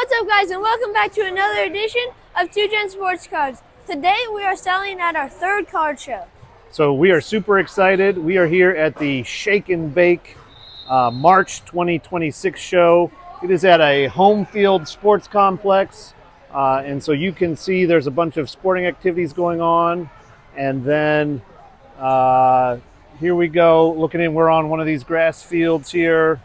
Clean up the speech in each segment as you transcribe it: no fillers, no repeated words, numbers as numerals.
What's up, guys, and welcome back to another edition of 2Gen Sports Cards. Today we are selling at our third card show. So we are super excited. We are here at the Shake and Bake March 2026 show. It is at a home field sports complex. And so you can see there's a bunch of sporting activities going on. And then here we go, looking in, we're on one of these grass fields here.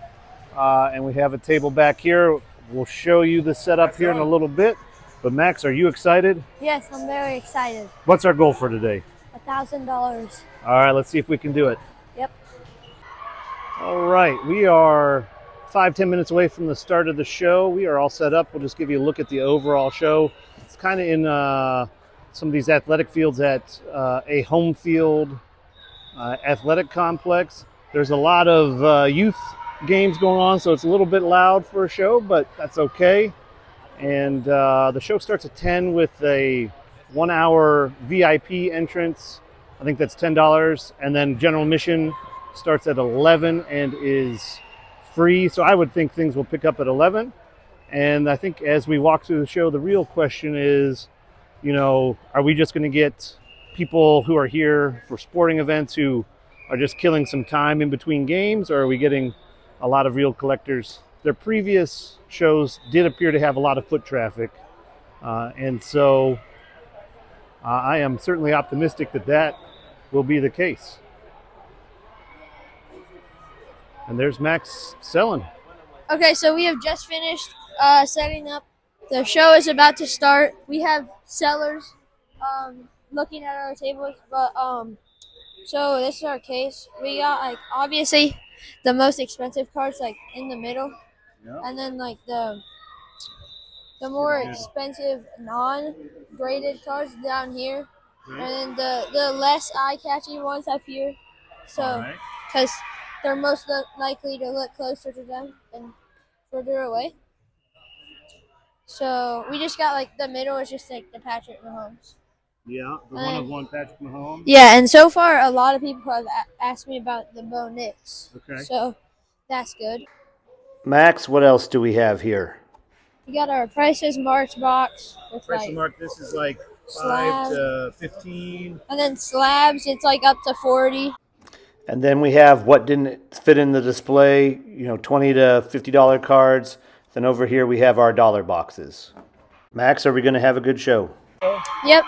And we have a table back here. We'll show you the setup here in a little bit. But Max, are you excited? Yes, I'm very excited. What's our goal for today? $1,000. All right, let's see if we can do it. Yep. All right, we are 5-10 minutes away from the start of the show. We are all set up. We'll just give you a look at the overall show. It's kind of in some of these athletic fields at a home field athletic complex. There's a lot of youth games going on, so it's a little bit loud for a show, but that's okay. And the show starts at 10 with a 1-hour VIP entrance. I think that's $10. And then general admission starts at 11 and is free. So I would think things will pick up at 11. And I think as we walk through the show, the real question is, you know, are we just going to get people who are here for sporting events who are just killing some time in between games, or are we getting a lot of real collectors? Their previous shows did appear to have a lot of foot traffic. And so I am certainly optimistic that that will be the case. And there's Max selling. Okay, so we have just finished setting up. The show is about to start. We have sellers looking at our tables, but so this is our case. We got, like, obviously the most expensive cards, like, in the middle. Yep. And then, like, the more expensive non-graded cards down here. Mm-hmm. And then the less eye-catching ones up here. So, because they're most likely to look closer to them than further away. So we just got, like, the middle is just like the Patrick Mahomes. Yeah, the one-of-one Patrick Mahomes. Yeah, and so far a lot of people have asked me about the Bo Nix. Okay. So that's good. Max, what else do we have here? We got our Prices March box. With, Prices March, this is like slab, 5 to 15. And then slabs, it's like up to 40. And then we have what didn't fit in the display, you know, $20 to $50 cards. Then over here we have our dollar boxes. Max, are we going to have a good show? Yep.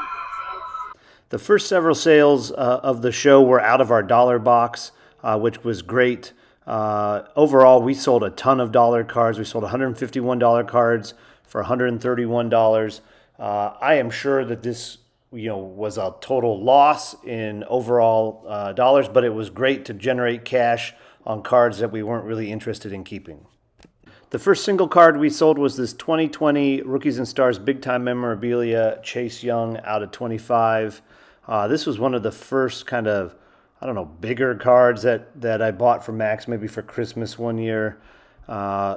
The first several sales of the show were out of our dollar box, which was great. Overall, we sold a ton of dollar cards. We sold $151 cards for $131. I am sure that this, you know, was a total loss in overall dollars, but it was great to generate cash on cards that we weren't really interested in keeping. The first single card we sold was this 2020 Rookies and Stars Big Time Memorabilia Chase Young out of 25. This was one of the first kind of, I don't know, bigger cards that I bought for Max, maybe for Christmas one year.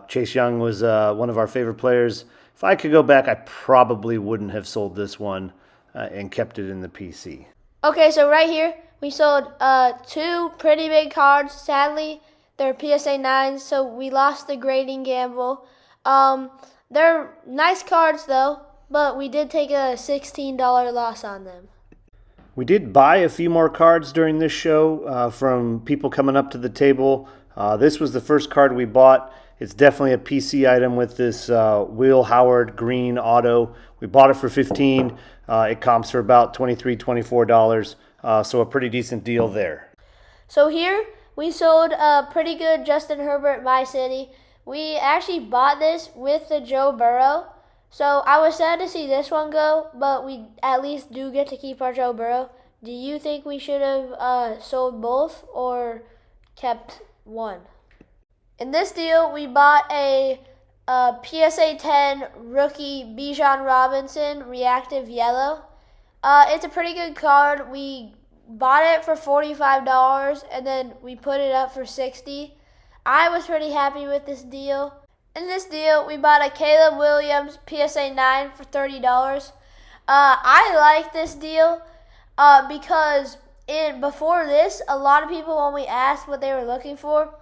Chase Young was one of our favorite players. If I could go back, I probably wouldn't have sold this one and kept it in the PC. Okay, so right here, we sold two pretty big cards. Sadly, they're PSA 9s, so we lost the grading gamble. They're nice cards, though, but we did take a $16 loss on them. We did buy a few more cards during this show from people coming up to the table. This was the first card we bought. It's definitely a PC item with this Will Howard green auto. We bought it for $15. It comps for about $23, $24, so a pretty decent deal there. So here, we sold a pretty good Justin Herbert My City. We actually bought this with the Joe Burrow. So I was sad to see this one go, but we at least do get to keep our Joe Burrow. Do you think we should have sold both or kept one? In this deal, we bought a PSA 10 rookie Bijan Robinson reactive yellow. It's a pretty good card. We bought it for $45 and then we put it up for $60. I was pretty happy with this deal. In this deal, we bought a Caleb Williams PSA 9 for $30. I like this deal because before this, a lot of people, when we asked what they were looking for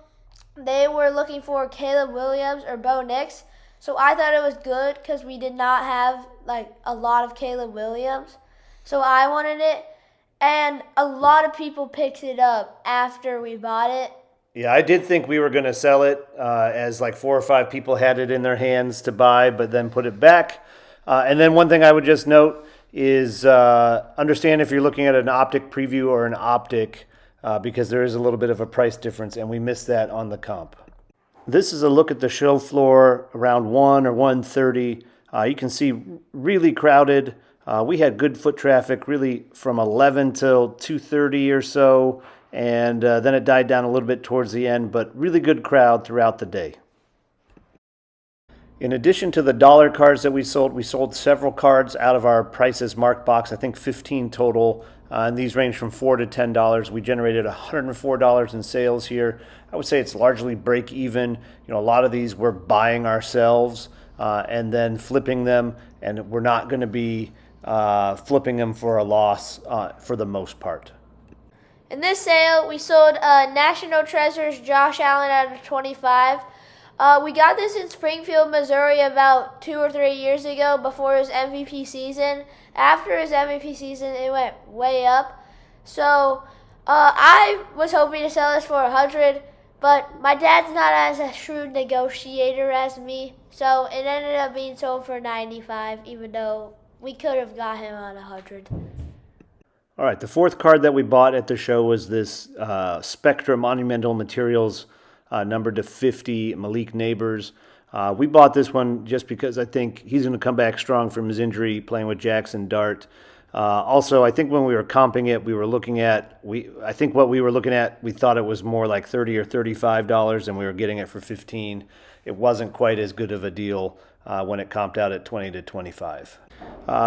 Caleb Williams or Bo Nix. So I thought it was good because we did not have like a lot of Caleb Williams. So I wanted it, and a lot of people picked it up after we bought it. Yeah, I did think we were going to sell it as like 4 or 5 people had it in their hands to buy, but then put it back. And then one thing I would just note is understand if you're looking at an optic preview or an optic, because there is a little bit of a price difference, and we missed that on the comp. This is a look at the show floor around 1 or 1:30. You can see really crowded. We had good foot traffic really from 11 till 2:30 or so, and then it died down a little bit towards the end, but really good crowd throughout the day. In addition to the dollar cards that we sold several cards out of our prices marked box, I think 15 total, and these range from $4 to $10. We generated $104 in sales here. I would say it's largely break even. You know, a lot of these we're buying ourselves and then flipping them, and we're not going to be flipping them for a loss for the most part. In this sale, we sold National Treasures Josh Allen out of 25. We got this in Springfield, Missouri about 2 or 3 years ago before his MVP season. After his MVP season, it went way up. So I was hoping to sell this for 100, but my dad's not as a shrewd negotiator as me. So it ended up being sold for 95, even though we could have got him on 100. All right, the fourth card that we bought at the show was this Spectra Monumental Materials numbered to 50, Malik Neighbors. We bought this one just because I think he's going to come back strong from his injury playing with Jackson Dart. Also, I think when we were comping it, we thought it was more like $30 or $35, and we were getting it for $15. It wasn't quite as good of a deal when it comped out at $20 to $25.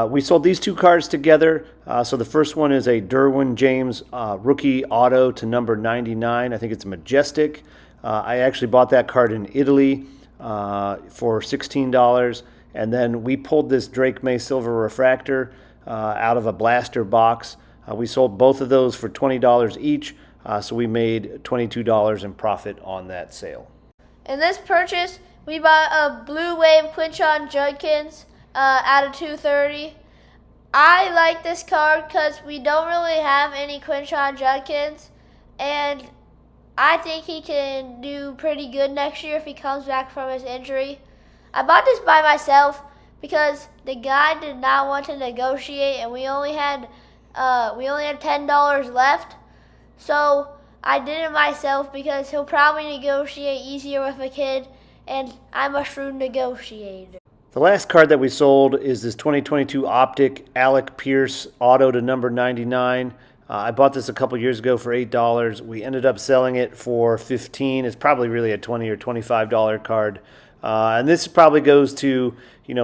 We sold these 2 cards together. So the first one is a Derwin James rookie auto to number 99. I think it's Majestic. I actually bought that card in Italy for $16. And then we pulled this Drake May Silver Refractor out of a blaster box. We sold both of those for $20 each. So we made $22 in profit on that sale. In this purchase, we bought a Blue Wave Quinshon Judkins out of 230. I like this card because we don't really have any Quinshon Judkins, and I think he can do pretty good next year if he comes back from his injury. I bought this by myself because the guy did not want to negotiate, and we only had $10 left. So I did it myself because he'll probably negotiate easier with a kid, and I'm a shrewd negotiator. The last card that we sold is this 2022 Optic Alec Pierce auto to number 99. I bought this a couple years ago for $8. We ended up selling it for $15. It's probably really a $20 or $25 card. And this probably goes to,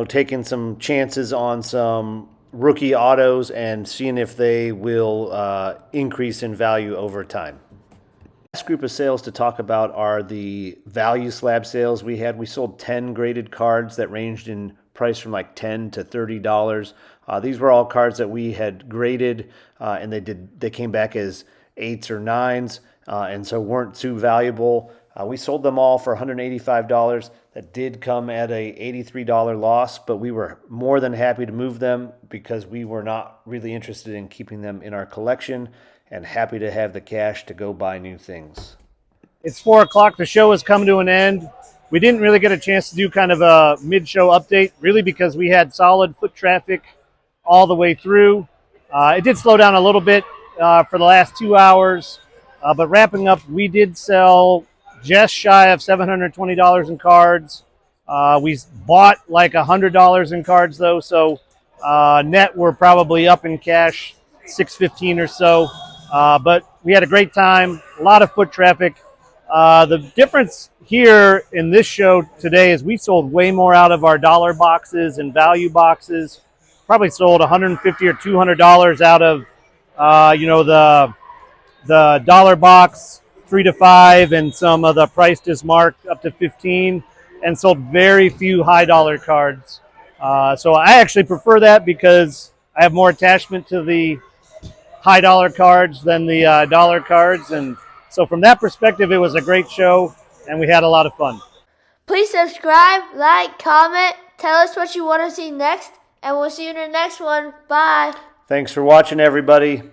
taking some chances on some rookie autos and seeing if they will increase in value over time. Last group of sales to talk about are the value slab sales we had. We sold 10 graded cards that ranged in price from like $10 to $30. These were all cards that we had graded, and they came back as 8s or 9s, and so weren't too valuable. We sold them all for $185. That did come at a $83 loss, but we were more than happy to move them because we were not really interested in keeping them in our collection, and happy to have the cash to go buy new things. It's 4 o'clock. The show has come to an end. We didn't really get a chance to do kind of a mid-show update, really because we had solid foot traffic all the way through. It did slow down a little bit for the last 2 hours, but wrapping up, we did sell just shy of $720 in cards. We bought like $100 in cards, though, so net we're probably up in cash $615 or so. But we had a great time, a lot of foot traffic. The difference here in this show today is we sold way more out of our dollar boxes and value boxes. Probably sold $150 or $200 out of, the dollar box, 3 to 5, and some of the priced is marked up to 15, and sold very few high dollar cards. So I actually prefer that because I have more attachment to the high dollar cards than the dollar cards, and so from that perspective, it was a great show, and we had a lot of fun. Please subscribe, like, comment, tell us what you want to see next, and we'll see you in the next one. Bye. Thanks for watching, everybody.